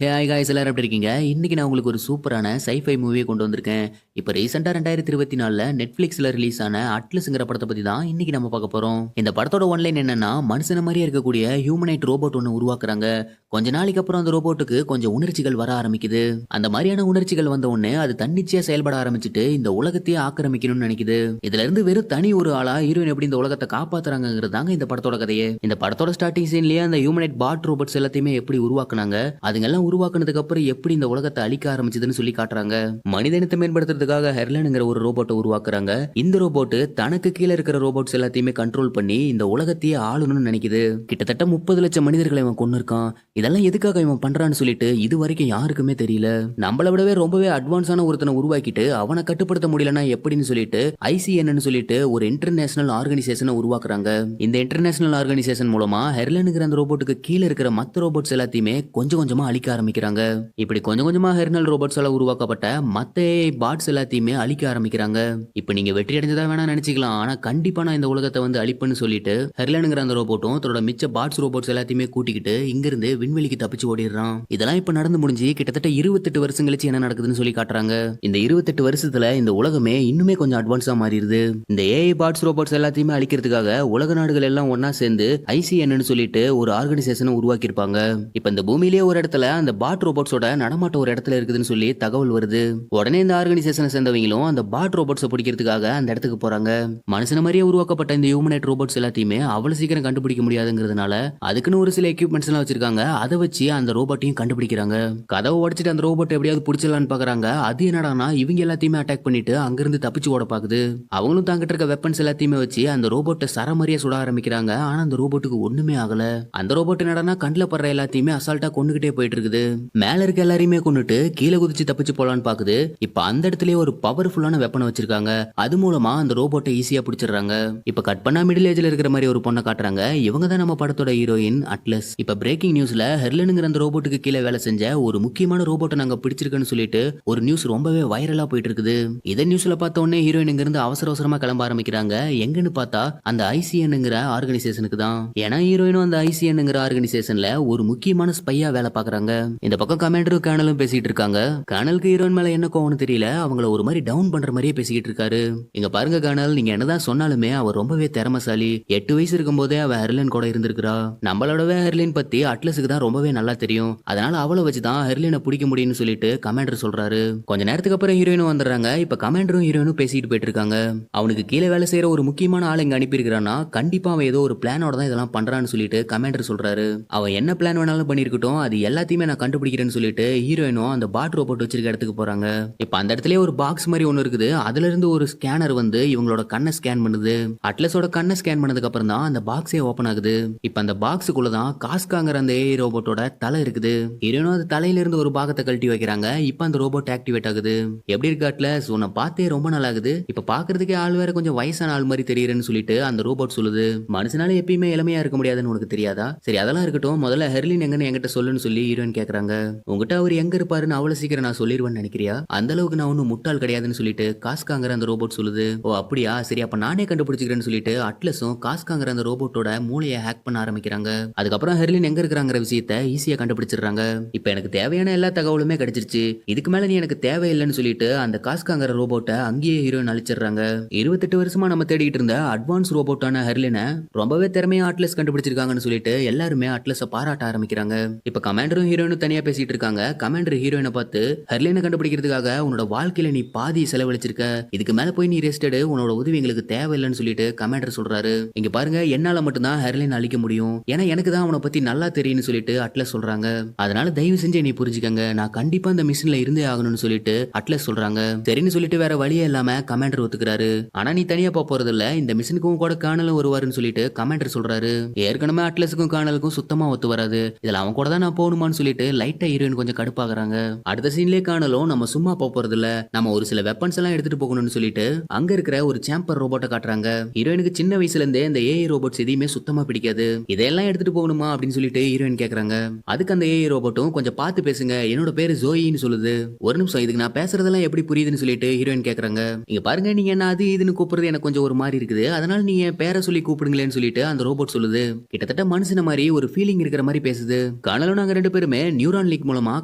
Hi guys எல்லாரும் எப்படி இருக்கீங்க? இன்னைக்கு நான் உங்களுக்கு ஒரு சூப்பரான சைஃபை மூவியை கொண்டு வந்திருக்கேன். இப்போ ரீசெண்டா 2024ல நெட்ஃபிளிக்ஸ்ல ரிலீஸ் ஆன அட்லஸ்ங்கிற படத்தை பத்தி தான் இன்னைக்கு நம்ம பார்க்க போறோம். இந்த படத்தோட ஒன்லைன் என்னன்னா, மனுஷன மாதிரியே இருக்கக்கூடிய ஹியூமனைட் ரோபோட் ஒன்று உருவாக்குறாங்க. கொஞ்ச நாளைக்கு அப்புறம் அந்த ரோபோட்டுக்கு கொஞ்சம் உணர்ச்சிகள் வர ஆரம்பிக்குது. அந்த மாதிரியான உணர்ச்சிகள் வந்த உடனே அது தன்னிச்சையா செயல்பட ஆரம்பிச்சுட்டு இந்த உலகத்தையே ஆக்கிரமிக்கணும்னு நினைக்குது. இதுல இருந்து வெறும் தனி ஒரு ஆளா ஹீரோயின் எப்படி இந்த உலகத்தை காப்பாத்துறாங்கிறது தாங்க இந்த படத்தோட கதையே. இந்த படத்தோட ஸ்டார்டிங் சீன்லயே அந்த ஹியூமனைட் பாட் ரோபோட்ஸ் எல்லாத்தையுமே எப்படி உருவாக்குனாங்க, அதுங்கெல்லாம் உருவாக்குனதுக்கு அப்புறம் எப்படி இந்த உலகத்தை அழிக்க ஆரம்பிச்சதுன்னு சொல்லி காட்டுறாங்க. மனிதனத்தை மேம்படுத்துறதுக்காக ஹெர்லனுங்கிற ஒரு ரோபோட்டை உருவாக்குறாங்க. இந்த ரோபோட் தனக்கு கீழே இருக்கிற ரோபோட்ஸ் எல்லாத்தையுமே கண்ட்ரோல் பண்ணி இந்த உலகத்தையே ஆளணும்னு நினைக்குது. கிட்டத்தட்ட 30 லட்சம் மனிதர்களை இவன் கொண்டு இருக்கான். இதெல்லாம் எதுக்காக இவன் பண்றான்னு சொல்லிட்டு இது வரைக்கும் யாருக்குமே தெரியல. நம்மளை விடவே ரொம்பவே அட்வான்ஸான ஒருத்தனை உருவாக்கிட்டு அவனை கட்டுப்படுத்த முடியலன்னா எப்படின்னு சொல்லிட்டு ஐசிஎன்னு சொல்லிட்டு ஒரு இன்டர்நேஷனல் ஆர்கனைசேஷனை உருவாக்குறாங்க. இந்த இன்டர்நேஷனல் ஆர்கனைசேஷன் மூலமா ஹெர்லனுங்கிற அந்த ரோபோட்டுக்கு கீழே இருக்கிற மத்த ரோபோட்ஸ் எல்லாத்தையுமே கொஞ்சம் கொஞ்சமா அழிக்க ஆரம்பிக்கிறாங்க. இப்படி கொஞ்சம் கொஞ்சமா ஹெர்னல் ரோபோட்ஸ் எல்லாம் உருவாக்கப்பட்ட மத்த பாட்ஸ் எல்லாத்தையுமே அழிக்க ஆரம்பிக்கிறாங்க. இப்ப நீங்க வெற்றி அடைஞ்சதா வேணா நினைச்சுக்கலாம், ஆனா கண்டிப்பா நான் இந்த உலகத்தை வந்து அழிப்பேன்னு சொல்லிட்டு ஹெர்லனுங்கிற அந்த ரோபோட்டும் தன்னோட மிச்ச பாட்ஸ் ரோபோட்ஸ் எல்லாத்தையுமே கூட்டிக்கிட்டு இங்கிருந்து விண்வெளிக்கு தப்பிச்சு ஓடிடுறான். இதெல்லாம் இப்ப நடந்து முடிஞ்சு கிட்டத்தட்ட 28 வருஷம் கழிச்சு என்ன நடக்குதுன்னு சொல்லி காட்டுறாங்க. இந்த 28 வருஷத்துல இந்த உலகமே இன்னுமே கொஞ்சம் அட்வான்ஸா மாறிடுது. இந்த ஏஐ பாட்ஸ் ரோபோட்ஸ் எல்லாத்தையுமே அழிக்கிறதுக்காக உலக நாடுகள் எல்லாம் ஒன்னா சேர்ந்து ஐசிஎன்னு சொல்லிட்டு ஒரு ஆர்கனைசேஷனை உருவாக்கி இருப்பாங்க. இப்ப இந்த பூமியிலேயே ஒரு இடத்துல அந்த பாட் ரோபோட்ஸோட நடமாட்டம் ஒரு இடத்துல இருக்குதுன்னு சொல்லி தகவல் வருது. உடனே இந்த ஆர்கனைசேஷனை சேர்ந்தவங்களும் அந்த பாட் ரோபோட்ஸை பிடிக்கிறதுக்காக அந்த இடத்துக்கு போறாங்க. மனுஷன மாதிரியே உருவாக்கப்பட்ட இந்த ஹியூமனைட் ரோபோட்ஸ் எல்லாத்தையுமே அவ்வளவு சீக்கிரம் கண்டுபிடிக்க முடியாதுங்கிறதுனால அதுக்குன்னு ஒரு சில எக்யூப்மெண்ட்ஸ் எல்லாம் வச்சிருக்காங்க. அதை வச்சு அந்த ரோபோட்டையும் கண்டுபிடிக்கிறாங்க. கதவை உடைச்சிட்டு அந்த ரோபோட் எப்படியாவது பிடிச்சிடலான்னு பாக்குறாங்க. அது என்னடானா இவங்க எல்லாத்தையுமே அட்டாக் பண்ணிட்டு அங்கிருந்து தப்பிச்சு ஓட பாக்குது. அவங்களும் தாங்கிட்டு இருக்க வெப்பன்ஸ் எல்லாத்தையுமே வச்சு அந்த ரோபோட்டை சரமாரியா சுட ஆரம்பிக்கிறாங்க. ஆனா அந்த ரோபோட்டுக்கு ஒண்ணுமே ஆகல. அந்த ரோபோட் என்னடானா கண்ணுல படுற எல்லாத்தையுமே அசால்ட்டா கொண்டுகிட்டே போயிட்டு இருக்குது. மேல இருக்க எல்லாரையுமே கொண்டுட்டு கீழே குதிச்சு தப்பிச்சு போலான்னு பாக்குது. இப்ப அந்த இடத்துலயே ஒரு பவர்ஃபுல்லான வெப்பனை வச்சிருக்காங்க. அது மூலமா அந்த ரோபோட்டை ஈஸியா பிடிச்சிடுறாங்க. இப்ப கட் பண்ணா மிடில் ஏஜ்ல இருக்கிற மாதிரி ஒரு பொண்ணை காட்டுறாங்க. இவங்க தான் நம்ம படத்தோட ஹீரோயின் அட்லஸ். இப்ப பிரேக்கிங் நியூஸ்ல ஹெர்லனுங்கிற அந்த ரோபோட்டுக்கு கீழே வேலை செஞ்ச ஒரு முக்கியமான ரோபோட்டை நாங்க பிடிச்சிருக்கேன்னு சொல்லிட்டு ஒரு நியூஸ் ரொம்பவே வைரலா போயிட்டு இருக்குது. இதை நியூஸ்ல பார்த்த உடனே ஹீரோயின் இங்க இருந்து அவசர அவசரமா கிளம்ப ஆரம்பிக்கிறாங்க. எங்கன்னு பார்த்தா அந்த ஐசிஎன்ங்கிற ஆர்கனைசேஷனுக்கு தான். ஏன்னா ஹீரோயினும் அந்த ஐசிஎன்ங்கிற ஆர்கனைசேஷன்ல ஒரு முக்கியமான ஸ்பையா வேலை பாக்குறாங்க. இந்த பக்கம் கமாண்டரும் கேனலும் பேசிட்டு இருக்காங்க. கேனலுக்கு ஹீரோயின் மேல என்ன கோவம்னு தெரியல, அவங்கள ஒரு மாதிரி டவுன் பண்ற மாதிரியே பேசிக்கிட்டு இருக்காரு. இங்க பாருங்க கேனல், நீங்க என்னதான் சொன்னாலுமே அவர் ரொம்பவே திறமசாலி. 8 வயசு இருக்கும் போதே அவ ஹெர்லின் கூட இருந்திருக்கிறா. நம்மளோடவே ஹெர்லின் பத்தி அட்லஸுக்கு தான் ரொம்பவே நல்லா தெரியும். அதனால அவளை வச்சுதான் ஹெர்லினை பிடிக்க முடியும்னு சொல்லிட்டு கமாண்டர் சொல்றாரு. கொஞ்ச நேரத்துக்கு அப்புறம் ஹீரோயினும் வந்துடுறாங்க. இப்ப கமாண்டரும் ஹீரோயினும் பேசிட்டு போயிட்டு இருக்காங்க. அவனுக்கு கீழே வேலை செய்யற ஒரு முக்கியமான ஆள் இங்க அனுப்பியிருக்கிறான்னா கண்டிப்பா அவன் ஏதோ ஒரு பிளானோட தான் இதெல்லாம் பண்றான்னு சொல்லிட்டு கமாண்டர் சொல்றாரு. அவன் என்ன பிளான் வேணாலும் பண்ணிருக்கட்டும், அது எல்லாத்தையுமே நான் கண்டுபிடிக்கிறேன்னு சொல்லிட்டு ஹீரோயினும் அந்த பாட் ரோபோட் வச்சிருக்க இடத்துக்கு போறாங்க. இப்ப அந்த இடத்துல ஒரு பாக்ஸ் மாதிரி ஒன்னு இருக்குது. அதுல இருந்து ஒரு ஸ்கேனர் வந்து இவங்களோட கண்ணை ஸ்கேன் பண்ணுது. அட்லஸோட கண்ணை ஸ்கேன் பண்ணதுக்கு அப்புறம் தான் அந்த பாக்ஸே ஓபன் ஆகுது. இப்ப அந்த பாக்ஸுக்குள்ளதான் காஸ்காங்கிற அந்த ஏஐ ரோபோட்டோட தலை இருக்குது. ஹீரோயினும் அது தலையில இருந்து ஒரு பாகத்தை கழட்டி வைக்கிறாங்க. இப்ப அந்த ரோபோட் ஆக்டிவேட் ஆகுது. எப்படி இருக்கு அட்லஸ், உன்னை பார்த்தே ரொம்ப நல்லா ஆகுது. இப்ப பாக்குறதுக்கே ஆள் வேற கொஞ்சம் வயசான ஆள் மாதிரி தெரியுறேன்னு சொல்லிட்டு அந்த ரோபோட் சொல்லுது. மனுஷனால எப்பயுமே இளமையா இருக்க முடியாதுன்னு உனக்கு தெரியாதா? சரி அதெல்லாம் இருக்கட்டும், முதல்ல ஹெர்லின் எங்கன்னு என்கிட்ட சொல்லுன்னு சொல்லி ஹீரோயின் கேக்குறாங்க. உங்ககிட்ட அவர் எங்க இருப்பாருன்னு அவ்வளவு சீக்கிரம் நான் சொல்லிடுவேன்னு நினைக்கிறியா? அந்த அளவுக்கு நான் ஒன்னும் முட்டாள் கிடையாதுன்னு சொல்லிட்டு காஸ்காங்கிற அந்த ரோபோட் சொல்லுது. ஓ அப்படியா, சரி அப்ப நானே கண்டுபிடிச்சிக்கிறேன்னு சொல்லிட்டு அட்லஸும் காஸ்காங்கிற அந்த ரோபோட்டோட மூளையை ஹேக் பண்ண ஆரம்பிக்கிறாங்க. அதுக்கப்புறம் ஹெர்லின் எங்க இருக்கிறாங்கிற விஷயத்தை ஈஸியா கண்டுபிடிச்சிடுறாங்க. இப்ப எனக்கு தேவையான எல்லா தகவலுமே கிடைச்சிருச்சு. இதுக்கு மேல நீ எனக்கு தேவையில்லைன்னு சொல்லிட்டு அந்த காஸ்காங்கிற ரோபோட்டை அங்கேயே ஹீரோயின் அழிச்சிடுறாங்க. 28 வருஷமா நம்ம தேடிட்டு இருந்த அட்வான்ஸ் ரோபோட்டான ஹெர்லினை ரொம்பவே திறமையா அட்லஸ் கண்டுபிடிச்சிருக்காங்கன்னு சொல்லிட்டு எல்லாருமே அட்லஸை பாராட்ட ஆரம்பிக்கிறாங்க. இப்ப கமாண்டரும் ஹீரோயினும் தனியா பேசிட்டு இருக்காங்க. கமாண்டர் ஹீரோயினை பார்த்து ஹெர்லினை கண்டுபிடிக்கிறதுக்காக உன்னோட வாழ்க்கையில நீ பாதி செலவழிச்சிருக்க, இதுக்கு மேல போய் நீ ரெஸ்ட் எடு, உன்னோட உதவி எங்களுக்கு தேவையில்லைன்னு சொல்லிட்டு கமாண்டர் சொல்றாரு. இங்க பாருங்க, என்னால மட்டும்தான் ஹெர்லின் அழிக்க முடியும், ஏன்னா எனக்கு தான் அவனை பத்தி நல்லா தெரியும்னு சொல்லிட்டு அட்லஸ் சொல்றாங்க. அதனால தயவு செஞ்சு நீ புரிஞ்சுக்கங்க, நான் கண்டிப்பா அந்த மிஷின்ல இருந்தே ஆகணும்னு சொல்லிட்டு அட்லஸ் சொல்றாங்க. சரின்னு சொல்லிட்டு வேற வழியே இல்லாம கமாண்டர் ஒத்துக்கிறாரு. ஆனா நீ தனியா போறது இல்ல, இந்த மிஷினுக்கும் கூட காணலும் வருவாருன்னு சொல்லிட்டு கமாண்டர் சொல்றாரு. ஏற்கனவே அட்லஸுக்கும் காணலுக்கும் சுத்தமா ஒத்து வராது, இதுல அவன் கூட தான் நான் போகணுமான்னு சொல்லிட்டு லைட்டா ஹீரோயின் கொஞ்சம் கடுப்பாகிறாங்க. அடுத்த சீன்லயே காணலும் நம்ம சும்மா போறது இல்ல, நம்ம ஒரு சில வெப்பன்ஸ் எல்லாம் எடுத்துட்டு போகணும்னு சொல்லிட்டு அங்க இருக்கிற ஒரு சாம்பர் ரோபோட்டை காட்டுறாங்க. ஹீரோயினுக்கு சின்ன வயசுல இருந்தே இந்த ஏஐ ரோபோட்ஸ் எதையுமே சுத்தமா பிடிக்காது. இதெல்லாம் எடுத்துட்டு போகணுமா அப்படின்னு சொல்லிட்டு ஹீரோயின் கேக்குறாங்க. அதுக்கு அந்த ஏஐ ரோபோட்டும் கொஞ்சம் பார்த்து பேசுங்க, என்னோட பேரு ஜோயின்னு சொல்லுது. ஒரு நிமிஷம், இதுக்கு நான் பேசுறதெல்லாம் எப்படி புரியுதுன்னு சொல்லிட்டு ஹீரோயின் கேக்குறாங்க. இங்க பாருங்க, நீங்க என்ன அது இதுன்னு கூப்பிடுறது எனக்கு கொஞ்சம் ஒரு மாதிரி இருக்குது, அதனால நீங்க பேரை சொல்லி கூப்பிடுங்களேன்னு சொல்லிட்டு அந்த ரோபோட் சொல்லுது. கிட்டத்தட்ட மனுஷன மாதிரி ஒரு ஃபீலிங் இருக்கிற மாதிரி பேசுது. கர்னலும் நாங்க 2 பேருமே நியூரான் லிங்க் மூலமா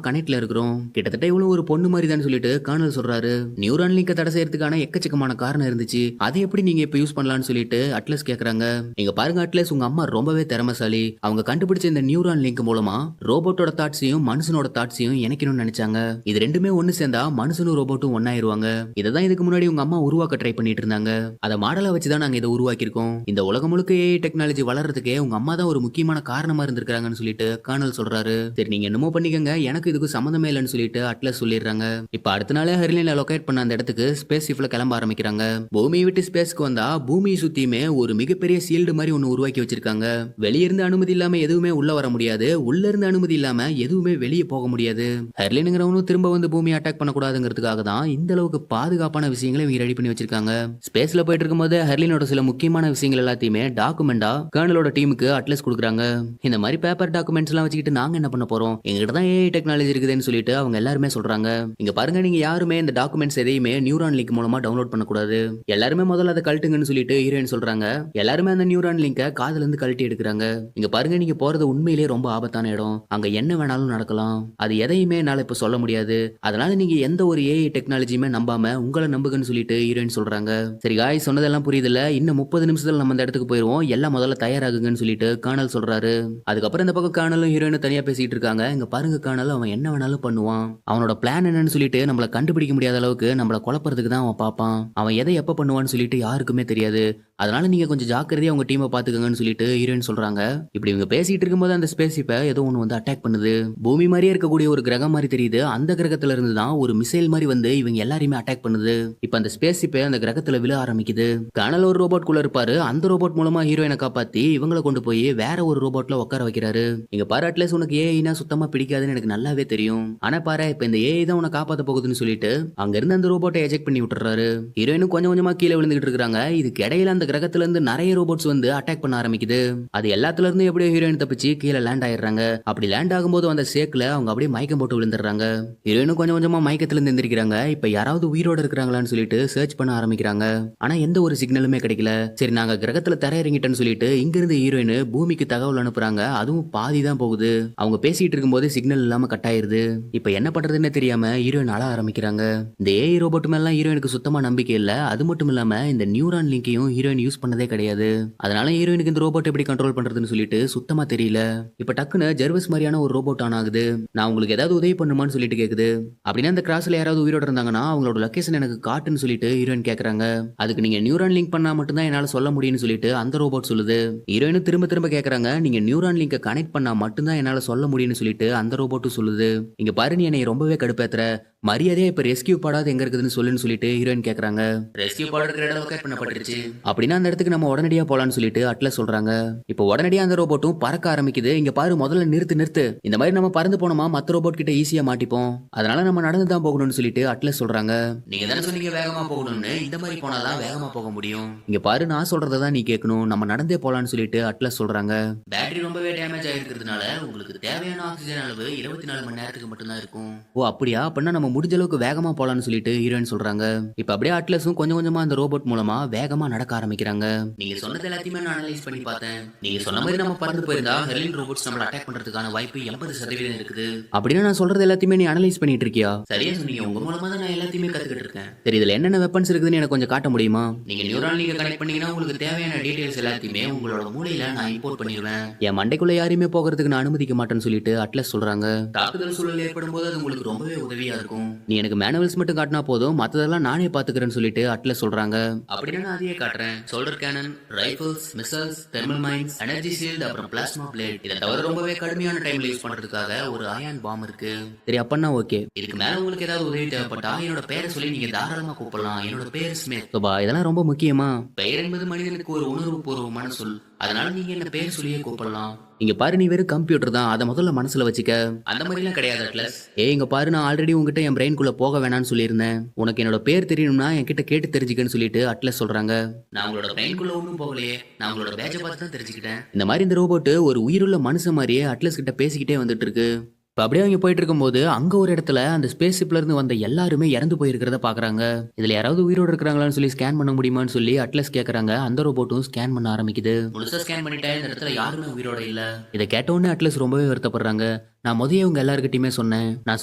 கனெக்ட்ல இருக்கிறோம். கிட்டத்தட்ட இவ்வளவு ஒரு பொண்ணு மாதிரி தான் சொல்லிட்டு கர்னல் சொல்றாரு. நியூரான் லிங்கை தடை செய்யறதுக்கான எக்கச்சக்கமான காரணம் இருந்துச்சு, அதை எப்படி நீங்க இப்ப யூஸ் பண்ணலாம்னு சொல்லிட்டு அட்லஸ் கேக்குறாங்க. இங்க பாருங்க அட்லஸ், உங்க அம்மா ரொம்பவே திறமைசாலி. அவங்க கண்டுபிடிச்ச இந்த நியூரான் லிங்க் மூலமா ரோபோட்டோட தாட்ஸையும் மனுஷனோட தாட்ஸையும் இணைக்கணும்னு நினைச்சாங்க. இது ரெண்டுமே ஒண்ணு சேர்ந்தா மனுஷனும் ரோபோட்டும் ஒன்னாயிருவாங்க. இததான் இதுக்கு முன்னாடி உங்க அம்மா உருவாக்க ட்ரை பண்ணிட்டு இருந்தாங்க. அதை மாடலா வச்சுதான் நாங்க இதை உருவாக்கியிருக்கோம். இந்த உலகம் முழுக்க ஏஐ டெக்னாலஜி வளர்றதுக்கே உங்க அம்மா தான் ஒரு முக்கியமான காரணமா இருந்திருக்காங்கன்னு சொல்லிட்டு கர்னல் சொல்றாரு. சரி, நீங்க என்னமோ பண்ணிக்கங்க, எனக்கு இதுக்கு சம்மந்தமே இல்லைன்னு சொல்லிட்டு அட்லஸ் சொல்லிடுறாங்க. இப்ப அடுத்த நாளே ஹெர்லினை லொகேட் பண்ண அந்த இடத்துக்கு ஸ்பேஸ் ஷிப்ல கிளம்ப ஆரம்பிக்கிறாங்க. பூமியை விட்டு ஸ்பேஸ்க்கு வந்தா பூமியை சுத்தியுமே ஒரு மிகப்பெரிய சீல்டு மாதிரி ஒன்னு உருவாக்கி வச்சிருக்காங்க. வெளியிருந்து அனுமதி இல்லாம எதுவுமே உள்ள வர முடியாது, உள்ள இருந்து அனுமதி இல்லாம எதுவுமே வெளியே போக முடியாது. ஹெர்லினுங்கிறவனும் திரும்ப வந்து பூமியை அட்டாக் பண்ணக்கூடாதுங்கிறதுக்காக தான் இந்த அளவுக்கு பாதுகாப்பான விஷயங்களை இவங்க ரெடி பண்ணி வச்சிருக்காங்க. ஸ்பேஸ்ல போயிட்டு இருக்கும்போது ஹெர்லினோட சில முக்கியமான விஷயங்கள் எல்லாத்தையுமே டாக்குமெண்டா கர்னலோட டீமுக்கு அட்லஸ் கொடுக்குறாங்க. இந்த மாதிரி பேப்பர் டாக்குமெண்ட்ஸ் எல்லாம் வச்சுக்கிட்டு நாங்க என்ன பண்ண போறோம், எங்கிட்ட தான் ஏஐ டெக்னாலஜி இருக்குதுன்னு சொல்லிட்டு அவங்க எல்லாருமே சொல்றாங்க. இங்க பாருங்க, நீங்க யாருமே இந்த டாக்குமெண்ட்ஸ் எதையுமே நியூரான் லிங்க் மூலமா டவுன்லோட் பண்ணக்கூடாது. எல்லாருமே முதல்ல அதை கழட்டுங்கன்னு சொல்லிட்டு ஹீரோயின் சொல்றாங்க. எல்லாருமே அந்த நியூரான் லிங்கை காதுல இருந்து கழட்டி எடுக்கிறாங்க. இங்க பாருங்க, நீங்க போறது உண்மையிலேயே ரொம்ப ஆபத்தான இடம். அங்க என்ன வேணாலும் நடக்கலாம். அது எதையுமே என்னால இப்ப சொல்ல முடியாது. அதனால நீங்க எந்த ஒரு ஏஐ டெக்னாலஜியுமே நம்பாம உங்களை நம்புங்கன்னு சொல்லிட்டு ஹீரோயின் சொல்றாங்க. சரி காய், சொன்னதெல்லாம் புரியுதுல, இன்னும் 30 நிமிஷத்துல நம்ம அந்த இடத்துக்கு போயிருவோம், எல்லாம் முதல்ல தயாராகுங்கன்னு சொல்லிட்டு கர்னல் சொல்றாரு. அதுக்கப்புறம் இந்த பக்கம் கர்னலும் ஹீரோயினும் தனியா பேசிட்டு இருக்காங்க. இங்க பாருங்க கர்னல், அவன் என்ன வேணாலும் பண்ணுவான். அவனோட பிளான் என்னன்னு சொல்லிட்டு நம்மள கண்டுபிடிக்க முடியாத அளவுக்கு நம்மள குழப்பறதுக்கு தான் அவன் பார்ப்பான். அவன் எதை எப்ப பண்ணுவான்னு சொல்லிட்டு யாருக்குமே தெரியாது. அதனால நீங்க கொஞ்சம் ஜாக்கிரதையா உங்க டீமை பாத்துக்கங்கன்னு சொல்லிட்டு ஹீரோயின் சொல்றாங்க. இப்படி இவங்க பேசிட்டு இருக்கும்போது அந்த ஸ்பேஸ் ஷிப்பை ஏதோ ஒண்ணு வந்து அட்டாக் பண்ணுது. பூமி மாதிரியே இருக்கக்கூடிய ஒரு கிரகம் மாதிரி தெரியுது. அந்த கிரகத்துல இருந்து தான் ஒரு மிசைல் மாதிரி வந்து இவங்க எல்லாரையுமே அட்டாக் பண்ணுது. இப்ப அந்த ஸ்பேஸ் ஷிப்பை அந்த கிரகத்துல விழ ஆரம்பிக்குது. கர்னல் ஒரு ரோபோட் குள்ள இருப்பாரு. அந்த ரோபோட் மூலமா ஹீரோயினை காப்பாத்தி இவங்களை கொண்டு போய் வேற ஒரு ரோபோட்ல உட்கார வைக்கிறாரு. இங்க பாரு அட்லஸ், உனக்கு ஏஐனா சுத்தமா பிடிக்காதுன்னு எனக்கு நல்லாவே தெரியும். ஆனா பாரு, இப்ப இந்த ஏஐ தான் உன்னை காப்பாத்த போகுதுன்னு சொல்லிட்டு அங்க இருந்து அந்த ரோபோட்டை எஜெக்ட் பண்ணி விட்டுறாரு. ஹீரோயினும் கொஞ்சம் கொஞ்சமா கீழே விழுந்துகிட்டு இருக்காங்க. இதுக்கு இடையில அந்த கிரகத்துல இருந்து நிறைய ரோபோட்ஸ் வந்து அட்டாக் பண்ண ஆரம்பிக்குது. அது எல்லாத்துல இருந்து எப்படியோ ஹீரோயின் தப்பிச்சு கீழே லேண்ட் ஆயிடுறாங்க. அப்படி லேண்ட் ஆகும்போது அந்த சேக்ல அவங்க அப்படியே மயக்கம் போட்டு விழுந்துடுறாங்க. ஹீரோயினும் கொஞ்சம் கொஞ்சமா மயக்கத்துல இருந்து எந்திரிக்கிறாங்க. இப்ப யாராவது உயிரோட இருக்கிறாங்களான்னு சொல்லிட்டு சர்ச் பண்ண ஆரம்பிக்கிறாங்க. ஆனா எந்த ஒரு சிக்னலுமே கிடைக்கல. சரி, நாங்க கிரகத்துல தரையிறங்கிட்டேன்னு சொல்லிட்டு இங்க இருந்து ஹீரோயின் பூமிக்கு தகவல் அனுப்புறாங்க. அதுவும் பாதி தான் போகுது. அவங்க பேசிட்டு இருக்கும்போது சிக்னல் இல்லாம கட் ஆயிருது. இப்ப என்ன பண்றதுன்னு தெரியாம ஹீரோயின் அழ ஆரம்பிக்கிறாங்க. இந்த ஏஐ ரோபோட் மேல ஹீரோயினுக்கு சுத்தமா நம்பிக்கை இல்ல. அது மட்டும் இல்லாம இந்த நியூரான் லிங்கையும் ஹீரோயின் யூஸ் பண்ணதே கிடையாது. அதனால ஹீரோயினுக்கு இந்த ரோபோட் எப்படி கண்ட்ரோல் பண்றதுன்னு சொல்லிட்டு சுத்தமா தெரியல. இப்ப டக்குன்னு ஜெர்வஸ் மாதிரியான ஒரு ரோபோட் ஆன் ஆகுது. நான் உங்களுக்கு ஏதாவது உதவி பண்ணுமான்னு சொல்லிட்டு கேக்குது. அப்படின்னா அந்த கிராஸ்ல யாராவது உயிரோட இருந்தாங்கன்னா அவங்களோட லொகேஷன் எனக்கு காட்டுன்னு சொல்லிட்டு ஹீரோயின் கேக்குறாங்க. அதுக்கு நீங்க நியூரான் லிங்க் பண்ணா மட்டும் தான் என்னால சொல்ல முடியும்னு சொல்லிட்டு அந்த ரோபோட் சொல்லுது. ஹீரோயின் திரும்ப திரும்ப கேக்குறாங்க. நீங்க நியூரான் லிங்கை கனெக்ட் பண்ணா மட்டும் தான் என்னால சொல்ல முடியும்னு சொல்லிட்டு அந்த ரோபோட்டும் சொல்லுது. இங்க பாரு, நீ என்னை ரொம்பவே கடுப்பேத்துற. மரியாதையா இப்ப ரெஸ்கியூ பாடாது எங்க இருக்குதுன்னு சொல்லிட்டு ஹீரோயின் கேக்குறாங்க. ரெஸ்கியூ பாட் இருக்கிற இடம் லொகேட் பண்ணப்பட்டுருச்சு. அப்படின்னா அந்த இடத்துக்கு நம்ம உடனடியா போலான்னு சொல்லிட்டு அட்லஸ் சொல்றாங்க. இப்போ உடனடியா அந்த ரோபோட்டும் பறக்க ஆரம்பிக்குது. இங்க பாரு, முதல்ல நிறுத்து. இந்த மாதிரி நம்ம பறந்து போனோமா மத்த ரோபோட் கிட்ட ஈஸியா மாட்டிப்போம். அதனால நம்ம நடந்து தான் போகணும்னு சொல்லிட்டு அட்லஸ் சொல்றாங்க. நீங்க தானே சொன்னீங்க வேகமா போகணும்னு, இந்த மாதிரி போனாதான் வேகமா போக முடியும். இங்க பாரு, நான் சொல்றதான் நீ கேட்கணும். நம்ம நடந்தே போலான்னு சொல்லிட்டு அட்லஸ் சொல்றாங்க. பேட்டரி ரொம்பவே டேமேஜ் ஆயிருக்கிறதுனால உங்களுக்கு தேவையான ஆக்சிஜன் அளவு 24 மணி நேரத்துக்கு மட்டும் தான் இருக்கும். ஓ அப்படியா? அப்படின்னா நம்ம முடிஞ்ச அளவுக்கு வேகமா போலான்னு சொல்லிட்டு ஹீரோயின் சொல்றாங்க. இப்ப அப்படியே அட்லஸும் கொஞ்சம் கொஞ்சமா அந்த ரோபோட் மூலமா வேகமா நடக்க ஆரம்பிக்கிறாங்க. நீங்க சொன்னது எல்லாத்தையுமே நான் அனலைஸ் பண்ணி பார்த்தேன். நீங்க சொன்ன மாதிரி நம்ம பறந்து போயிருந்தா ஹெர்லின் ரோபோட்ஸ் நம்மள அட்டாக் பண்றதுக்கான வாய்ப்பு 80% இருக்குது. அப்படின்னா நான் சொல்றது எல்லாத்தையுமே நீ அனலைஸ் பண்ணிட்டு இருக்கியா? சரியா சொன்னீங்க. உங்க மூலமா தான் நான் எல்லாத்தையுமே கத்துக்கிட்டு இருக்கேன். சரி, இதுல என்னென்ன வெப்பன்ஸ் இருக்குதுன்னு எனக்கு கொஞ்சம் காட்ட முடியுமா? நீங்க நியூரான் லிங்கை கனெக்ட் பண்ணீங்கன்னா உங்களுக்கு தேவையான டீடைல்ஸ் எல்லாத்தையுமே உங்களோட மூளையில நான் இம்போர்ட் பண்ணிடுவேன். என் மண்டைக்குள்ள யாரையுமே போகிறதுக்கு நான் அனுமதிக்க மாட்டேன்னு சொல்லிட்டு அட்லஸ் சொல்றாங்க. தாக்குதல் சூழல் ஏற்படும் போது அது உங்களுக்கு ரொம்பவே உதவியா இருக்கும். நீ எனக்கு மேனுவல்ஸ் மட்டும் காட்டினா போதும், மத்ததெல்லாம் நானே பாத்துக்கிறேன்னு சொல்லிட்டு அட்லஸ் சொல்றாங்க. அப்படின்னா நான் அதையே காட்டுறேன். Shoulder cannon, rifles, missiles, thermal mines, energy shield, அப்புறம் பிளாஸ்மா பிளேட். இதை தவிர ரொம்பவே கடுமையான டைம்ல யூஸ் பண்றதுக்காக ஒரு அயான் பாம் இருக்கு. சரி, அப்பன்னா ஓகே. இதுக்கு மேல உங்களுக்கு ஏதாவது உதவி தேவைப்பட்டா என்னோட பேரை சொல்லி நீங்க தாராளமா கூப்பிடலாம். என்னோட பேர் ஸ்மித். இதெல்லாம் ரொம்ப முக்கியமா? பெயர் என்பது மனிதனுக்கு ஒரு உணர்வு பூர்வமான சொல். அதனால நீங்க என்ன பேர் சொல்லியே கூப்பிடலாம். இங்க பாரு நீ வெறும் கம்ப்யூட்டர் தான், அதை முதல்ல மனசுல வச்சுக்க. அந்த மாதிரிலாம் கிடையாது அட்லஸ். இங்க பாரு நான் ஆல்ரெடி உங்ககிட்ட என் பிரெயின்குள்ள போக வேணாம்னு சொல்லியிருந்தேன். உனக்கு என்னோட பேர் தெரியணும்னா என்கிட்ட கேட்டு தெரிஞ்சுக்கன்னு சொல்லிட்டு அட்லஸ் சொல்றாங்க. நான் உங்களோட பிரெயின்குள்ள ஒன்றும் போகலையே, நான் உங்களோட பேட்சை பார்த்து தான் தெரிஞ்சுக்கிட்டேன். இந்த மாதிரி இந்த ரோபோட் ஒரு உயிருள்ள மனுஷன் மாதிரியே அட்லஸ் கிட்ட பேசிக்கிட்டே வந்துட்டு இருக்கு. இப்போ அப்படியே அவங்க போயிட்டு இருக்கும்போது அங்க ஒரு இடத்துல அந்த ஸ்பேஸ் ஷிப்ல இருந்து வந்த எல்லாருமே இறந்து போயிருக்கிறத பாக்குறாங்க. இதுல யாராவது உயிரோடு இருக்கிறாங்களான்னு சொல்லி ஸ்கேன் பண்ண முடியுமான்னு சொல்லி அட்லஸ் கேக்குறாங்க. அந்த ரோபோட்டும் ஸ்கேன் பண்ண ஆரம்பிக்குது. முழுசா ஸ்கேன் பண்ணிட்டேன், இந்த இடத்துல யாருமே உயிரோட இல்ல. இதை கேட்டோன்னே அட்லஸ் ரொம்பவே வருத்தப்படுறாங்க. நான் முதல்ல உங்க எல்லாருக்கிட்டையுமே சொன்னேன், நான்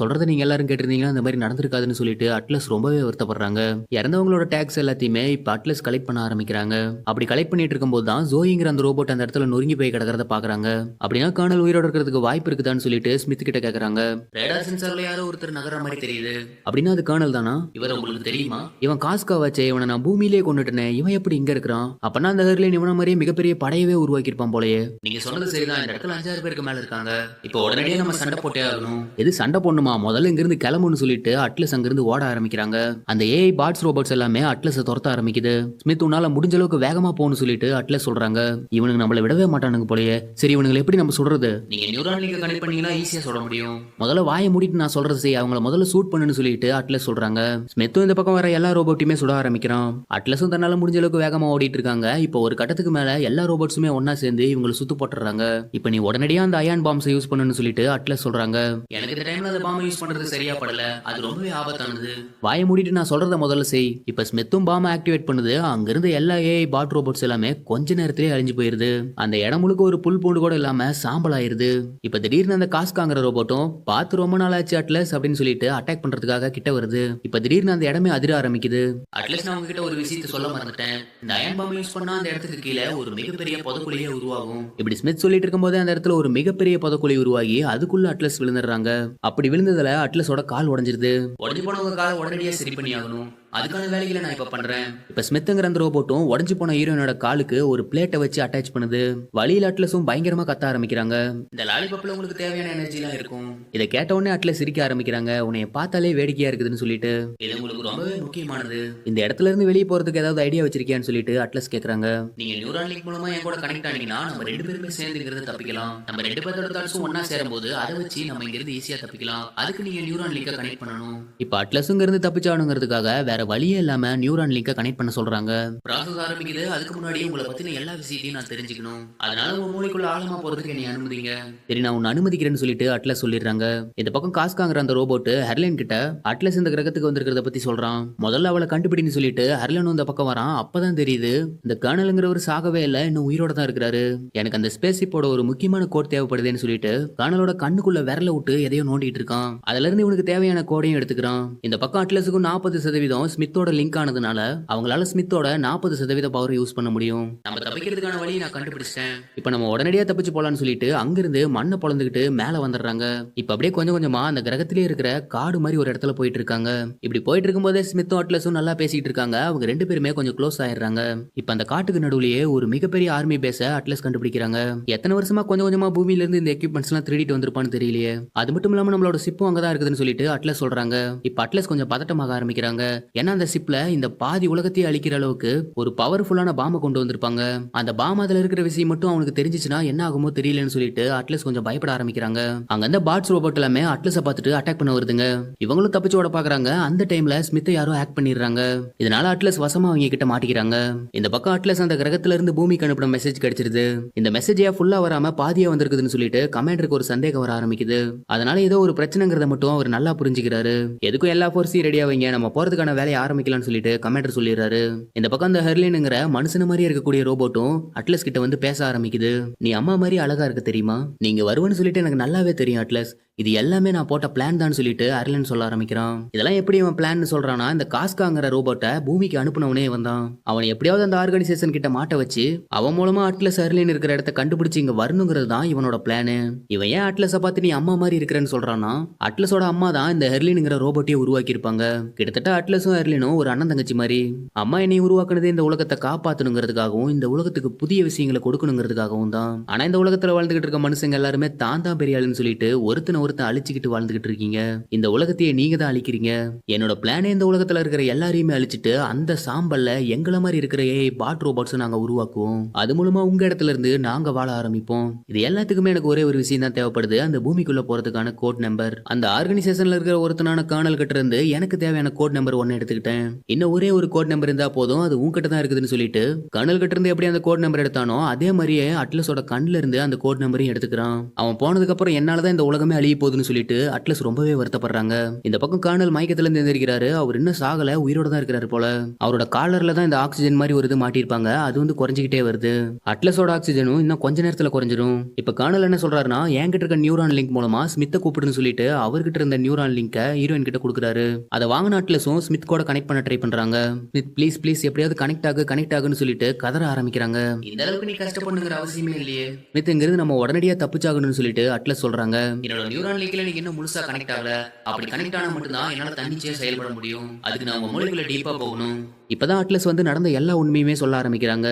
சொல்றதை நீங்க எல்லாரும் கேட்டிருந்தீங்கன்னா இந்த மாதிரி நடந்திருக்காதுன்னு சொல்லிட்டு அட்லஸ் ரொம்பவே வருத்தப்படுறாங்க. இறந்தவங்களோட டேக்ஸ் எல்லாத்தையுமே இப்ப அட்லஸ் கலெக்ட் பண்ண ஆரம்பிக்கிறாங்க. அப்படி கலெக்ட் பண்ணிட்டு இருக்கும்போது தான் ஜோயிங்கிற அந்த ரோபோட் அந்த இடத்துல நொறுங்கி போய் கிடக்கிறத பாக்குறாங்க. அப்படின்னா கர்னல் உயிரோட இருக்கிறதுக்கு வாய்ப்பு இருக்குதான்னு சொல்லிட்டு ஸ்மித் கிட்ட கேக்குறாங்க. ரேடார் சென்சார்ல யாரோ ஒருத்தர் நகர மாதிரி தெரியுது. அப்படின்னா அது கர்னல் தானா? இவர் உங்களுக்கு தெரியுமா? இவன் காஸ்கா வச்சே, இவனை நான் பூமியிலேயே கொண்டுட்டேன், இவன் எப்படி இங்க இருக்கிறான்? அப்பனா அந்த ஹெர்லின் இவன மாதிரியே மிகப்பெரிய படையவே உருவாக்கி இருப்பான் போலயே. நீங்க சொன்னது சரிதான், இந்த இடத்துல 5-6 பேருக்கு மேல இருக்காங்க. இப்போ உடனடியே நம்ம சண்டை போட்டே ஆகணும். எது சண்டை போடணுமா? முதல்ல இங்கிருந்து கிளம்புன்னு சொல்லிட்டு அட்லஸ் அங்கிருந்து ஓட ஆரம்பிக்கிறாங்க. அந்த ஏஐ பாட்ஸ் ரோபோட்ஸ் எல்லாமே அட்லஸ் துரத்த ஆரம்பிக்குது. ஸ்மித் உன்னால முடிஞ்ச அளவுக்கு வேகமா போகணும்னு சொல்லிட்டு அட்லஸ் சொல்றாங்க. இவனுக்கு நம்மள விடவே மாட்டானுங்க போலயே. சரி இவனுங்களை எப்படி நம்ம சொல்றது? நீங்க நியூரான் லிங்க் கனெக்ட் பண்ணீங்கன்னா ஈஸியா சொல்ல முடியும். முதல்ல வாயை மூடிட்டு நான் சொல்றது செய், அவங்கள முதல்ல சூட் பண்ணுன்னு சொல்லிட்டு அட்லஸ் சொல்றாங்க. ஸ்மித்தும் இந்த பக்கம் வர எல்லா ரோபோட்டையுமே சுட ஆரம்பிக்கிறான். அட்லஸும் தன்னால முடிஞ்ச அளவுக்கு வேகமா ஓடிட்டு இருக்காங்க. இப்போ ஒரு கட்டத்துக்கு மேல எல்லா ரோபோட்ஸுமே ஒன்னா சேர்ந்து இவங்களை சுத்து போட்டுறாங்க. இப்போ நீ உடனடியா அந்த அயான் பாம்ஸை யூஸ் பண்ணுன்னு சொல்லிட்டு அட்லஸ் சொல்றாங்க. எனக்கு இந்த டைம்ல அந்த பாம்பை யூஸ் பண்றது சரியா படல, அது ரொம்பவே ஆபத்தானது. வாயை மூடிட்டு நான் சொல்றத முதல்ல செய். இப்ப ஸ்மித்தும் பாம்பை ஆக்டிவேட் பண்ணுது. அங்கிருந்து எல்லா ஏஐ பாட் ரோபோட்ஸ் எல்லாமே கொஞ்ச நேரத்திலேயே அழிஞ்சு போயிருது. அந்த இடம் முழுக்க ஒரு புல் பூண்டு கூட இல்லாம சாம்பல் ஆயிருது. இப்ப திடீர்னு அந்த காஸ்காங்கிற ரோபோட்டும் பார்த்து ரொம்ப நாள் ஆச்சு அட்லஸ் அப்படின்னு சொல்லிட்டு அட்டாக் பண்றதுக்காக கிட்ட வருது. இப்ப திடீர்னு அந்த இடமே அதிர ஆரம்பிக்குது. அட்லஸ் நான் உங்ககிட்ட ஒரு விஷயத்தை சொல்ல மறந்துட்டேன். இந்த அயன் பாம்பை யூஸ் பண்ணா அந்த இடத்துக்கு கீழே ஒரு மிகப்பெரிய புதக்குழியே உருவாகும். இப்படி ஸ்மித் சொல்லிட்டு இருக்கும்போது அந்த இடத்துல ஒரு மிகப்பெரிய புதக்குழி உருவாகி அதுக்குள்ள அட்லஸ் விழுந்துடுறாங்க. அப்படி விழுந்ததுல அட்லஸோட கால் உடைஞ்சிருது. உடஞ்சு போனவங்க காலை உடனடியா சரி பண்ணி ஆகணும். அதுக்கான வேலைகளை நான் இப்ப பண்றேன். இப்ப ஸ்மித்ங்கிற அந்த ரோபோட்டும் உடஞ்சு போன ஹீரோயினோட காலுக்கு ஒரு பிளேட்டை வச்சு அட்டாச் பண்ணுது. வழியில அட்லஸும் பயங்கரமா கத்த ஆரம்பிக்கிறாங்க. இந்த லாலிபாப்ல உங்களுக்கு தேவையான எனர்ஜி எல்லாம் இருக்கும். இதை கேட்ட உடனே அட்லஸ் சிரிக்க ஆரம்பிக்கிறாங்க. உன்னை பார்த்தாலே வேடிக்கையா இருக்குதுன்னு சொல்லிட்டு. இது உங்களுக்கு ரொம்பவே முக்கியமானது. இந்த இடத்துல இருந்து வெளியே போறதுக்கு ஏதாவது ஐடியா வச்சிருக்கியான்னு சொல்லிட்டு அட்லஸ் கேக்குறாங்க. நீங்க நியூரான் லிங்க் மூலமா என் கூட கனெக்ட் ஆனீங்கன்னா நம்ம 2 பேருமே சேர்ந்துங்கிறது தப்பிக்கலாம். நம்ம 2 பேரோட தாட்ஸும் ஒன்னா சேரும்போது அதை வச்சு நம்ம இங்க இருந்து ஈஸியா தப்பிக்கலாம். அதுக்கு நீங்க நியூரான் லிங்கை கனெக்ட் பண்ணணும். இப்ப அட்லஸுங்க இருந்து தப்பிச்சானுங்கிறதுக்காக வேற வழியே இல்லாம நியூரான் லிங்கை கனெக்ட் பண்ண சொல்றாங்க. ப்ராசஸ் ஆரம்பிக்குது. அதுக்கு முன்னாடி உங்களை பத்தின எல்லா விஷயத்தையும் நான் தெரிஞ்சுக்கணும். அதனால உங்க மூளைக்குள்ள ஆழமா போறதுக்கு என்னை அனுமதிங்க. சரி நான் உன்னை அனுமதிக்கிறேன்னு சொல்லிட்டு அட்லஸ் சொல்லிடுறாங்க. இந்த பக்கம் காஸ்காங்கிற அந்த ரோபோட் ஹெர்லின் கிட்ட அட்லஸ் இந்த கிரகத்துக்கு வந்திருக்கிறத பத்தி சொல்றான். முதல்ல அவளை கண்டுபிடின்னு சொல்லிட்டு ஹெர்லினும் இந்த பக்கம் வரான். அப்பதான் தெரியுது இந்த கர்னலுங்கிறவர் சாகவே இல்ல, இன்னும் உயிரோட தான் இருக்கிறாரு. எனக்கு அந்த ஸ்பேஸ் ஷிப்போட ஒரு முக்கியமான கோட் தேவைப்படுதுன்னு சொல்லிட்டு கர்னலோட கண்ணுக்குள்ள விரல விட்டு எதையோ நோண்டிட்டு இருக்கான். அதுல இருந்து இவனுக்கு தேவையான கோடையும் எடுத்துக்கிறான். இந்த பக்கம் அட்லஸுக்கும் 40% ஸ்மித்தோட லிங்க் ஆனதுனால அவங்களால ஸ்மித்தோட 40% பவர் யூஸ் பண்ண முடியும். நம்ம தப்பிக்கிறதுக்கான வழியை நான் கண்டுபிடிச்சிட்டேன். இப்ப நம்ம உடனடியா தப்பிச்சு போலான்னு சொல்லிட்டு அங்கிருந்து மண்ணை பொழந்துகிட்டு மேல வந்துடுறாங்க. இப்ப அப்படியே கொஞ்சம் கொஞ்சமா அந்த கிரகத்திலே இருக்கிற காடு மாதிரி ஒரு இடத்துல போயிட்டு இருக்காங்க. இப்படி போயிட்டு இருக்கும்போதே ஸ்மித்தும் அட்லஸும் நல்லா பேசிட்டு இருக்காங்க. அவங்க 2 பேருமே கொஞ்சம் க்ளோஸ் ஆயிடுறாங்க. இப்ப அந்த காட்டுக்கு நடுவுலயே ஒரு மிகப்பெரிய ஆர்மி பேஸ அட்லஸ் கண்டுபிடிக்கிறாங்க. எத்தனை வருஷமா கொஞ்சம் கொஞ்சமா பூமியில இருந்து இந்த எக்யூப்மெண்ட்ஸ் எல்லாம் திருடிட்டு வந்திருப்பான்னு தெரியலையே. அது மட்டும் இல்லாம நம்மளோட சிப்பும் அங்கதான் இருக்குதுன்னு சொல்லிட்டு அட்லஸ் சொல்றாங்க. இப்ப அட்லஸ் கொஞ்சம் பதட்டமாக ஆரம்பிக்கிறாங்க. ஏன்னா அந்த சிப்ல இந்த பாதி உலகத்தையே அழிக்கிற அளவுக்கு ஒரு பவர்ஃபுல்லான பாம்பை கொண்டு வந்திருப்பாங்க. அந்த பாம் அதுல இருக்கிற விஷயம் மட்டும் அவனுக்கு தெரிஞ்சிச்சுன்னா என்ன ஆகுமோ தெரியலன்னு சொல்லிட்டு அட்லஸ் கொஞ்சம் பயப்பட ஆரம்பிக்கிறாங்க. அங்க அந்த பாட்ஸ் ரோபோட் எல்லாமே அட்லஸை பார்த்துட்டு அட்டாக் பண்ண வருதுங்க. இவங்களும் தப்பிச்சு ஓட பாக்குறாங்க. அந்த டைம்ல ஸ்மித்தை யாரோ ஹேக் பண்ணிடுறாங்க. இதனால அட்லஸ் வசமா அவங்க கிட்ட மாட்டிக்கிறாங்க. இந்த பக்கம் அட்லஸ் அந்த கிரகத்துல இருந்து பூமிக்கு அனுப்பின மெசேஜ் கிடைச்சிருது. இந்த மெசேஜ் ஃபுல்லா வராம பாதியா வந்திருக்குதுன்னு சொல்லிட்டு கமாண்டருக்கு ஒரு சந்தேகம் வர ஆரம்பிக்குது. அதனால ஏதோ ஒரு பிரச்சனைங்கிறத மட்டும் அவர் நல்லா புரிஞ்சுக்கிறாரு. எதுக்கும் எல்லா போர்ஸையும் ரெடியா வைங்க, நம்ம போறதுக்கான வேலையை ஆரம்பிக்கலாம்னு சொல்லிட்டு கமாண்டர் சொல்லிடுறாரு. இந்த பக்கம் அந்த ஹெர்லினுங்கிற மனுஷன மாதிரி இருக்கக்கூடிய ரோபோட்டும் அட்லஸ் கிட்ட வந்து பேச ஆரம்பிக்குது. நீ அம்மா மாதிரி அழகா இருக்க தெரியுமா? நீங்க வருவன்னு சொல்லிட்டு எனக்கு நல்லாவே தெரியும் அட்லஸ். இது எல்லாமே நான் போட்ட பிளான் தான் சொல்லிட்டு அர்லன் சொல்ல ஆரம்பிக்கிறான். இதெல்லாம் எப்படி அவன் பிளான் சொல்றானா, இந்த காஸ்காங்கிற ரோபோட்டை பூமிக்கு அனுப்புனவனே வந்தான். அவன் எப்படியாவது அந்த ஆர்கனைசேஷன் கிட்ட மாட்ட வச்சு அவன் மூலமா அட்லஸ் அர்லின் இருக்கிற இடத்த கண்டுபிடிச்சு இங்க வரணுங்கிறது தான் இவனோட பிளானு. இவன் ஏன் அட்லஸை பார்த்து நீ அம்மா மாதிரி இருக்கிறேன்னு சொல்றானா, அட்லஸோட அம்மா தான் இந்த ஹெர்லினுங்கிற ரோபோட்டையே உருவாக்கி இருப்பாங்க. கிட்டத்தட்ட அட்லஸும் ஹர்லினும் ஒரு அண்ணன் தங்கச்சி மாதிரி. அம்மா என்னை உருவாக்குனதே இந்த உலகத்தை காப்பாத்தணுங்கிறதுக்காகவும் இந்த உலகத்துக்கு புதிய விஷயங்களை கொடுக்கணுங்கிறதுக்காகவும் தான். ஆனா இந்த உலகத்துல வாழ்ந்துகிட்டு இருக்க மனுஷங்க எல்லாருமே தான் தான் பெரிய ஆளுன்னு சொல்லிட்டு ஒருத்தன் அழிச்சுக்கிட்டு வாழ்ந்துகிட்டு இருக்கீங்க. இந்த உலகத்தையே நீங்க தான் அழிக்கிறீங்க. என்னோட பிளானே இந்த உலகத்துல இருக்கிற எல்லாரையுமே அழிச்சிட்டு அந்த சாம்பல்ல எங்கள மாதிரி இருக்கிற பாட் ரோபோட்ஸ் நாங்க உருவாக்குவோம். அது மூலமா உங்க இடத்துல இருந்து நாங்க வாழ ஆரம்பிப்போம். இது எல்லாத்துக்குமே எனக்கு ஒரே ஒரு விஷயம் தான் தேவைப்படுது, அந்த பூமிக்குள்ள போறதுக்கான கோட் நம்பர். அந்த ஆர்கனைசேஷன்ல இருக்கிற ஒருத்தனான காணல் கிட்ட இருந்து எனக்கு தேவையான கோட் நம்பர் 1 எடுத்துக்கிட்டேன். இன்னும் ஒரே ஒரு கோட் நம்பர் இருந்தா போதும், அது உன்கிட்ட தான் இருக்குதுன்னு சொல்லிட்டு கனல் கிட்ட இருந்து எப்படி அந்த கோட் நம்பர் எடுத்தானோ அதே மாதிரியே அட்லஸோட கண்ணுல இருந்து அந்த கோட் நம்பரையும் எடுத்துக்கிறான். அவன் போனதுக்கு அப்புறம் என்னாலதான் இந்த உலகமே அழிய போகுதுன்னு சொல்லிட்டு அட்லஸ் ரொம்பவே வருத்தப்படுறாங்க. இந்த பக்கம் கர்னல் மயக்கத்துல இருந்து எந்திரிக்கிறாரு. அவர் இன்னும் சாகல, உயிரோட தான் இருக்கிறாரு போல. அவரோட காலர்ல தான் இந்த ஆக்சிஜன் மாதிரி ஒரு இது மாட்டிருப்பாங்க, அது குறைஞ்சிக்கிட்டே வருது. அட்லஸோட ஆக்சிஜனும் இன்னும் கொஞ்ச நேரத்துல குறைஞ்சிரும். இப்ப கர்னல் என்ன சொல்றாருன்னா, என்கிட்ட இருக்க நியூரான் லிங்க் மூலமா ஸ்மித்தை கூப்பிடுன்னு சொல்லிட்டு அவர்கிட்ட இருந்த நியூரான் லிங்க ஹீரோயின் கிட்ட கொடுக்குறாரு. அதை வாங்கின அட்லஸும் ஸ்மித் கூட கனெக்ட் பண்ண ட்ரை பண்றாங்க. ஸ்மித் ப்ளீஸ் ப்ளீஸ் எப்படியாவது கனெக்ட் ஆகுன்னு சொல்லிட்டு கதற ஆரம்பிக்கிறாங்க. இந்த அளவுக்கு நீ கஷ்டப்படுங்கிற அவசியமே இல்லையே ஸ்மித், இங்கிருந்து நம்ம உடனடியா தப்பிச்சாகணும்னு சொல்லிட்டு அட்லஸ் சொல்றாங்க. என்னோட நியூரான் லிங்க்ல நீங்க இன்னும் முழுசா கனெக்ட் ஆகல. அப்படி கனெக்ட் ஆனா மட்டும்தான் என்னால தன்னிச்சையா செயல்பட முடியும். அதுக்கு நான் உங்க மூளைக்குள்ள டீப்பா போகணும். இப்பதான் அட்லஸ் நடந்த எல்லா உண்மையுமே சொல்ல ஆரம்பிக்கிறாங்க.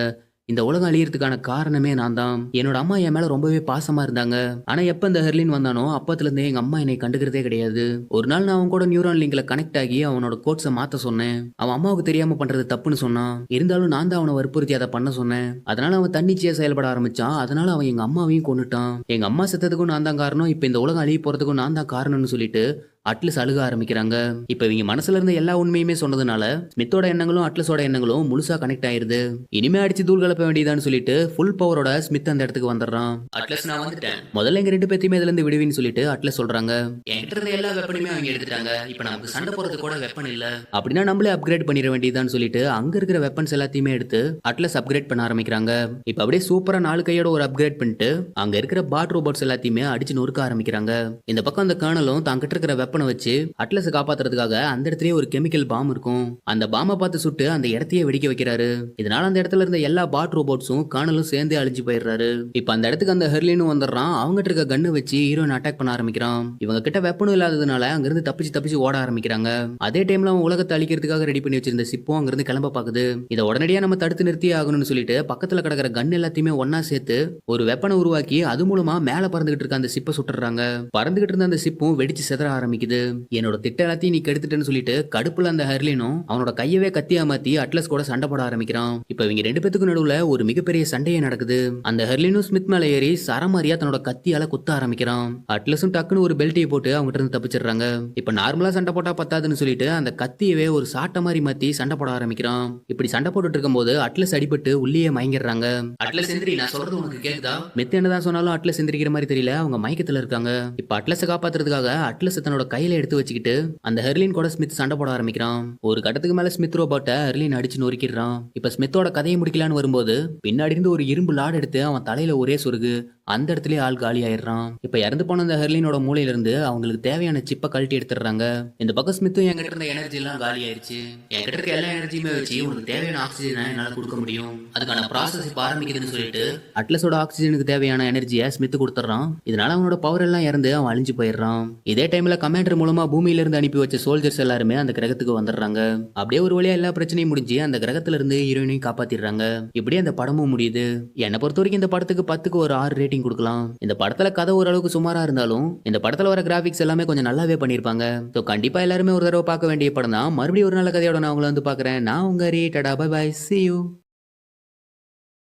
இந்த உலகம் அழியறதுக்கான காரணமே நான் தான். என்னோட அம்மா என் மேல ரொம்பவே பாசமா இருந்தாங்க. ஆனா எப்ப இந்த ஹெர்லின் வந்தானோ அப்பத்துல இருந்தே எங்க அம்மா என்னை கண்டுக்கிறதே கிடையாது. ஒரு நாள் நான் அவன் கூட நியூரான் லிங்க்ல கனெக்ட் ஆகி அவனோட கோட்ஸை மாத்த சொன்னேன். அவன் அம்மாவுக்கு தெரியாம பண்றது தப்புன்னு சொன்னான். இருந்தாலும் நான் தான் அவனை வற்புறுத்தி அதை பண்ண சொன்னேன். அதனால அவன் தன்னிச்சையா செயல்பட ஆரம்பிச்சான். அதனால அவன் எங்க அம்மாவையும் கொன்னுட்டான். எங்க அம்மா செத்ததுக்கும் நான் தான் காரணம், இப்ப இந்த உலகம் அழிய போறதுக்கும் நான் தான் காரணம்னு சொல்லிட்டு அட்லஸ் அழுக ஆரம்பிக்கிறாங்க. இப்ப இவங்க மனசுல இருந்த எல்லா உண்மையுமே சொன்னதுனால ஸ்மித்தோட எண்ணங்களும் அட்லஸோட எண்ணங்களும் முழுசா கனெக்ட் ஆயிருது. இனிமே அடிச்சு தூள் கலப்ப வேண்டியதான்னு சொல்லிட்டு ஃபுல் பவரோட ஸ்மித் அந்த இடத்துக்கு வந்துடுறான். அட்லஸ் நான் வந்துட்டேன், முதல்ல எங்க 2 பேத்தையுமே இதுல இருந்து விடுவின்னு சொல்லிட்டு அட்லஸ் சொல்றாங்க. என்கிட்ட இருந்த எல்லா வெப்பனுமே அவங்க எடுத்துட்டாங்க. இப்ப நமக்கு சண்டை போறது கூட வெப்பன் இல்ல, அப்படின்னா நம்மளே அப்கிரேட் பண்ணிட வேண்டியதான்னு சொல்லிட்டு அங்க இருக்கிற வெப்பன்ஸ் எல்லாத்தையுமே எடுத்து அட்லஸ் அப்கிரேட் பண்ண ஆரம்பிக்கிறாங்க. இப்ப அப்படியே சூப்பரா 4 கையோட ஒரு அப்கிரேட் பண்ணிட்டு அங்க இருக்கிற பாட் ரோபோட்ஸ் எல்லாத்தையுமே அடிச்சு நொறுக்க ஆரம்பிக்கிறாங்க. இந்த பக்கம் அந்த கர்னலும் தாங்கிட்ட இருக்கிற வெப்பனை வச்சு அட்லஸ் காப்பாத்துறதுக்காக அந்த இடத்துலயே ஒரு கெமிக்கல் பாம் இருக்கும். அந்த பாம்பை பார்த்து சுட்டு அந்த இடத்தையே வெடிக்க வைக்கிறாரு. இதனால அந்த இடத்துல இருந்த எல்லா பாட் ரோபோட்ஸும் கர்னலும் சேர்ந்து அழிஞ்சு போயிடுறாரு. இப்ப அந்த இடத்துக்கு அந்த ஹெர்லினும் வந்துடுறான். அவங்ககிட்ட இருக்க கண்ணு வச்சு ஹீரோயின் அட்டாக் பண்ண ஆரம்பிக்கிறான். இவங்க கிட்ட வெப்பனும் இல்லாததுனால அங்கிருந்து தப்பிச்சு ஓட ஆரம்பிக்கிறாங்க. அதே டைம்ல அவன் உலகத்தை அழிக்கிறதுக்காக ரெடி பண்ணி வச்சிருந்த சிப்பும் அங்கிருந்து கிளம்ப பாக்குது. இதை உடனடியா நம்ம தடுத்து நிறுத்தி ஆகணும்னு சொல்லிட்டு பக்கத்துல கிடக்கிற கன் எல்லாத்தையுமே ஒன்னா சேர்த்து ஒரு வெப்பனை உருவாக்கி அது மூலமா மேல பறந்துகிட்டு இருக்க அந்த சிப்பை சுட்டுறாங்க. பறந்துகிட்டு இருந்த அந்த சிப்பும் வெடிச்சு செதற ஆரம்பிக்குது. என்னோட திட்டம் எல்லாத்தையும் நீ கெடுத்துட்டேன்னு சொல்லிட்டு கடுப்புல அந்த ஹெர்லினும் அவனோட கையவே கத்தியா மாத்தி அட்லஸ் கூட சண்டை போட ஆரம்பிக்கிறான். இப்ப இவங்க 2 பேத்துக்கும் நடுவுல ஒரு மிகப்பெரிய சண்டையே நடக்குது. அந்த ஹெர்லினும் ஸ்மித் மேல ஏறி சரமாரியா தன்னோட கத்தியால குத்த ஆரம்பிக்கிறான். அட்லஸும் டக்குன்னு ஒரு பெல்ட்டையை போட்டு அவங்க இருந்து தப்பிச்சிடுறாங்க. இப்ப நார்மலா சண்டை போட்டா பத்தாதுன்னு சொல்லிட்டு அந்த கத்தியவே ஒரு சாட்டை மாதிரி மாத்தி சண்டை போட ஆரம்பிக்கிறான். இப்படி சண்டை போட்டுட்டு இருக்கும் போது அட்லஸ் அடிபட்டு உள்ளே மயங்கிடுறாங்க. அட்லஸ் எந்திரி, நான் சொல்றது உனக்கு கேக்குதா? மெத்த என்னதான் சொன்னாலும் அட்லஸ் எந்திரிக்கிற மாதிரி தெரியல, அவங்க மயக்கத்துல இருக்காங்க. இப்ப அட்லஸை காப்பாத்துறதுக்காக அட்லஸ் தன்னோட கையில எடுத்து வச்சுக்கிட்டு அந்த ஹெர்லின் கூட ஸ்மித் சண்டை போட ஆரம்பிக்கிறான். ஒரு கட்டத்துக்கு மேல ஸ்மித் ரோபோட்டை ஹெர்லின் அடிச்சு நொறுக்கிடுறான். இப்ப ஸ்மித்தோட கதையை முடிக்கலான்னு வரும்போது பின்னாடி இருந்து ஒரு இரும்பு லாட் எடுத்து அவன் தலையில ஒரே சொருகு. அந்த இடத்துலயே ஆள் காலி ஆயிடுறான். இப்ப இறந்து போன அந்த ஹெர்லினோட மூளையில இருந்து அவங்களுக்கு தேவையான சிப்பை கழட்டி எடுத்துடுறாங்க. இந்த பக்கம் ஸ்மித்தும் என்கிட்ட இருந்த எனர்ஜி எல்லாம் காலி ஆயிருச்சு. என்கிட்ட இருக்க எல்லா எனர்ஜியுமே வச்சு உனக்கு தேவையான ஆக்சிஜனை என்னால கொடுக்க முடியும். அதுக்கான ப்ராசஸ் இப்ப ஆரம்பிக்குதுன்னு சொல்லிட்டு அட்லஸோட ஆக்சிஜனுக்கு தேவையான எனர்ஜியை ஸ்மித் கொடுத்துறான். இதனால அவனோட பவர் எல்லாம் இறந்து அவன் அழிஞ்சு போயிடுறான். இதே டைம்ல கமாண்டர் மூலமா பூமியில இருந்து அனுப்பி வச்ச சோல்ஜர்ஸ் எல்லாருமே அந்த கிரகத்துக்கு வந்துடுறாங்க. அப்படியே ஒரு வழியா எல்லா பிரச்சனையும் முடிஞ்சு அந்த கிரகத்துல இருந்து ஹீரோயினையும் காப்பாத்திடுறாங்க. இப்படியே அந்த படமும் முடியுது. என்னை பொறுத்த வரைக்கும் இந்த படத்துக்கு 10க்கு ஒரு 6 ரேட்டிங் கொடுக்கலாம். இந்த படத்துல கதை ஓரளவுக்கு சுமாரா இருந்தாலும் இந்த படத்துல வர கிராபிக்ஸ் எல்லாமே கொஞ்சம் நல்லாவே பண்ணிருப்பாங்க. கண்டிப்பா எல்லாருமே ஒரு தடவை பார்க்க வேண்டிய படம் தான். மறுபடியும் ஒரு நல்ல கதையோட நான் உங்களை வந்து பாக்குறேன். நான் உங்க ரீ. Tata bye bye, see you.